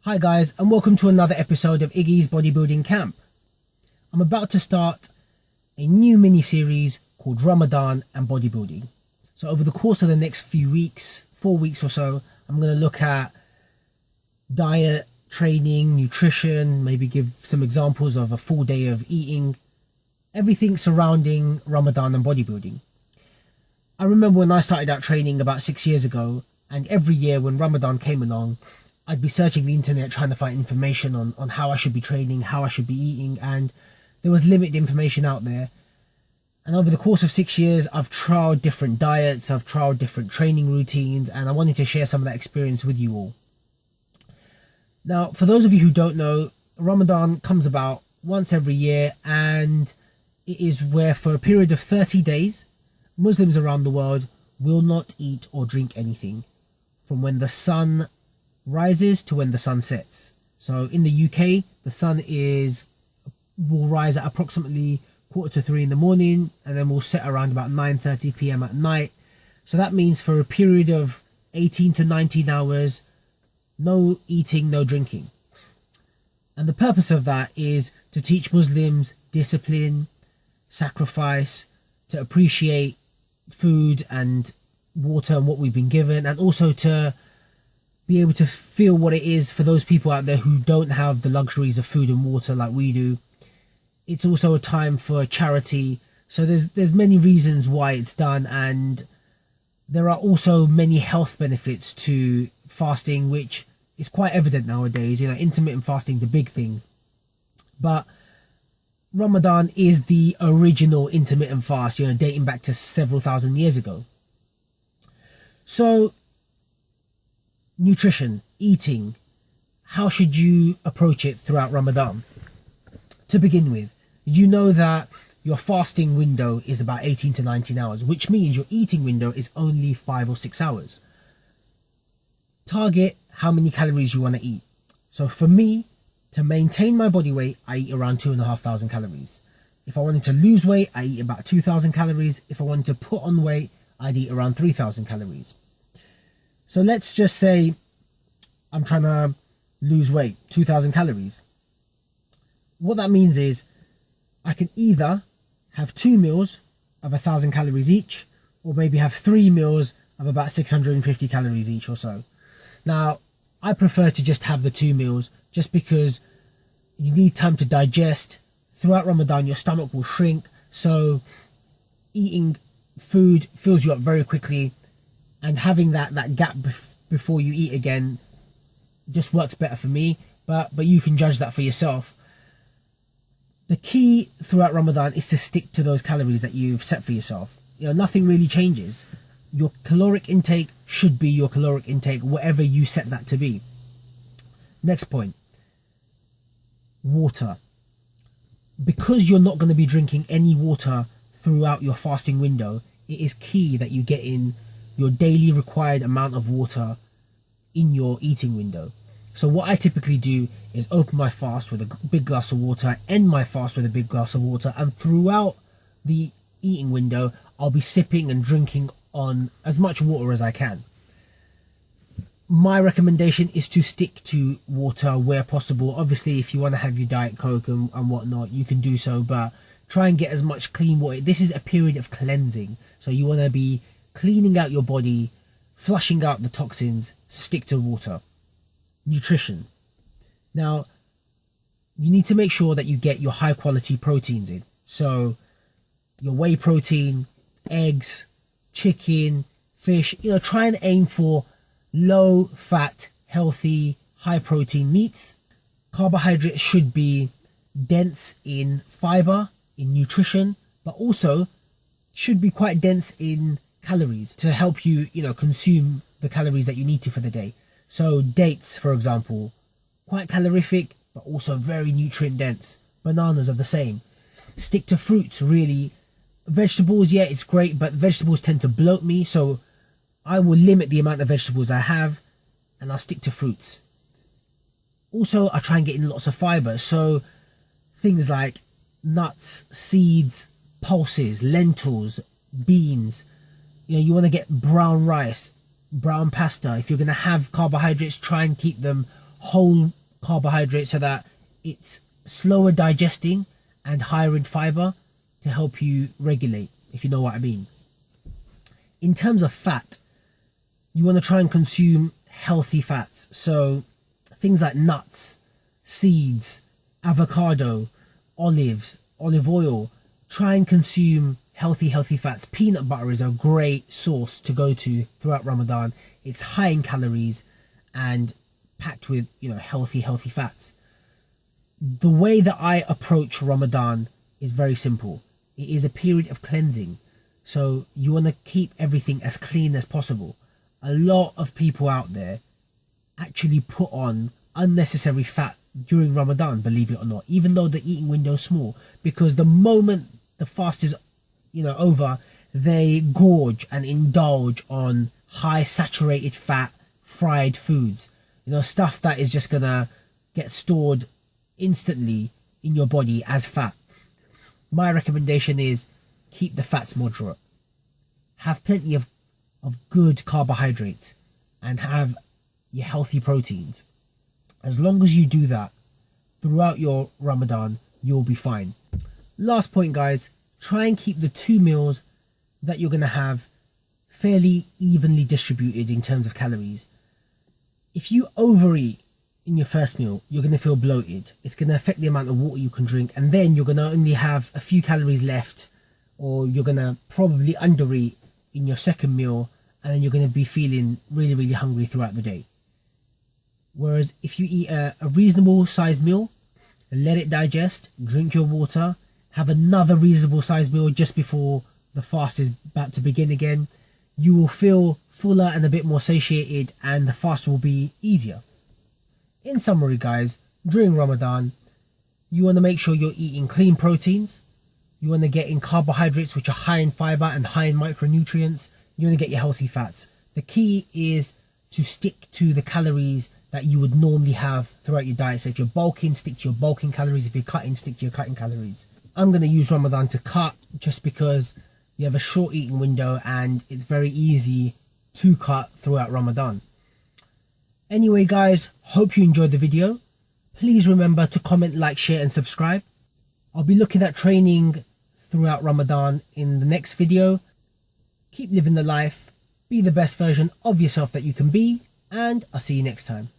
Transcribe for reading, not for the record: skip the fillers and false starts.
Hi guys, and welcome to another episode of Iggy's Bodybuilding Camp. I'm about to start a new mini-series called Ramadan and Bodybuilding. So over the course of the next few weeks, 4 weeks or so, I'm going to look at diet, training, nutrition, maybe give some examples of a full day of eating, everything surrounding Ramadan and bodybuilding. I remember when I started out training about 6 years ago, and every year when Ramadan came along, I'd be searching the internet trying to find information on how I should be training, how I should be eating, and there was limited information out there. And over the course of 6 years, I've tried different diets, I've tried different training routines, and I wanted to share some of that experience with you all. Now, for those of you who don't know, Ramadan comes about once every year, and it is where for a period of 30 days, Muslims around the world will not eat or drink anything from when the sun rises to when the sun sets. So in the UK, the sun will rise at approximately 2:45 in the morning, and then will set around about 9:30 p.m. at night. So that means for a period of 18 to 19 hours, no eating, no drinking. And the purpose of that is to teach Muslims discipline, sacrifice, to appreciate food and water and what we've been given, and also to be able to feel what it is for those people out there who don't have the luxuries of food and water like we do. It's also a time for charity. So there's many reasons why it's done, and there are also many health benefits to fasting, which is quite evident nowadays. You know, intermittent fasting is a big thing, but Ramadan is the original intermittent fast, you know, dating back to several thousand years ago. So nutrition, eating, how should you approach it throughout Ramadan? To begin with, you know that your fasting window is about 18 to 19 hours, which means your eating window is only 5 or 6 hours. Target how many calories you want to eat. So for me, to maintain my body weight, I eat around 2,500 calories. If I wanted to lose weight, I eat about 2,000 calories. If I wanted to put on weight, I'd eat around 3,000 calories. So let's just say I'm trying to lose weight, 2,000 calories. What that means is I can either have 2 meals of 1,000 calories each, or maybe have 3 meals of about 650 calories each or so. Now, I prefer to just have the 2 meals just because you need time to digest. Throughout Ramadan, your stomach will shrink, so eating food fills you up very quickly, and having that gap before you eat again just works better for me, but you can judge that for yourself. The key throughout Ramadan is to stick to those calories that you've set for yourself. You know, nothing really changes. Your caloric intake should be your caloric intake, whatever you set that to be. Next point, water. Because you're not going to be drinking any water throughout your fasting window, it is key that you get in your daily required amount of water in your eating window. So what I typically do is open my fast with a big glass of water, end my fast with a big glass of water, and throughout the eating window, I'll be sipping and drinking on as much water as I can. My recommendation is to stick to water where possible. Obviously, if you want to have your Diet Coke and whatnot, you can do so, but try and get as much clean water. This is a period of cleansing, so you want to be cleaning out your body, flushing out the toxins. Stick to water. Nutrition. Now, you need to make sure that you get your high quality proteins in. So your whey protein, eggs, chicken, fish, you know, try and aim for low fat, healthy, high protein meats. Carbohydrates should be dense in fiber, in nutrition, but also should be quite dense in calories to help you, you know, consume the calories that you need to for the day. So dates, for example, quite calorific, but also very nutrient dense. Bananas are the same. Stick to fruits, really. Vegetables, yeah, it's great, but vegetables tend to bloat me, so I will limit the amount of vegetables I have, and I'll stick to fruits. Also, I try and get in lots of fiber, so things like nuts, seeds, pulses, lentils, beans. You know, you want to get brown rice, brown pasta. If you're going to have carbohydrates, try and keep them whole carbohydrate so that it's slower digesting and higher in fiber to help you regulate, if you know what I mean. In terms of fat, you want to try and consume healthy fats. So things like nuts, seeds, avocado, olives, olive oil. Try and consume healthy fats. Peanut butter is a great source to go to throughout Ramadan. It's high in calories and packed with, healthy fats. The way that I approach Ramadan is very simple. It is a period of cleansing. So you want to keep everything as clean as possible. A lot of people out there actually put on unnecessary fat during Ramadan, believe it or not, even though the eating window is small, because the moment the fast is over, they gorge and indulge on high saturated fat fried foods, stuff that is just gonna get stored instantly in your body as fat. My recommendation is keep the fats moderate, have plenty of good carbohydrates, and have your healthy proteins. As long as you do that throughout your Ramadan, you'll be fine. Last point, guys, try and keep the 2 meals that you're going to have fairly evenly distributed in terms of calories. If you overeat in your first meal, you're going to feel bloated. It's going to affect the amount of water you can drink, and then you're going to only have a few calories left, or you're going to probably undereat in your second meal, and then you're going to be feeling really hungry throughout the day. Whereas if you eat a reasonable sized meal, let it digest, drink your water, have another reasonable sized meal just before the fast is about to begin again, you will feel fuller and a bit more satiated, and the fast will be easier. In summary, guys, during Ramadan, you want to make sure you're eating clean proteins. You want to get in carbohydrates, which are high in fiber and high in micronutrients. You want to get your healthy fats. The key is to stick to the calories that you would normally have throughout your diet. So if you're bulking, stick to your bulking calories. If you're cutting, stick to your cutting calories. I'm going to use Ramadan to cut just because you have a short eating window and it's very easy to cut throughout Ramadan. Anyway, guys, hope you enjoyed the video. Please remember to comment, like, share and subscribe. I'll be looking at training throughout Ramadan in the next video. Keep living the life, be the best version of yourself that you can be, and I'll see you next time.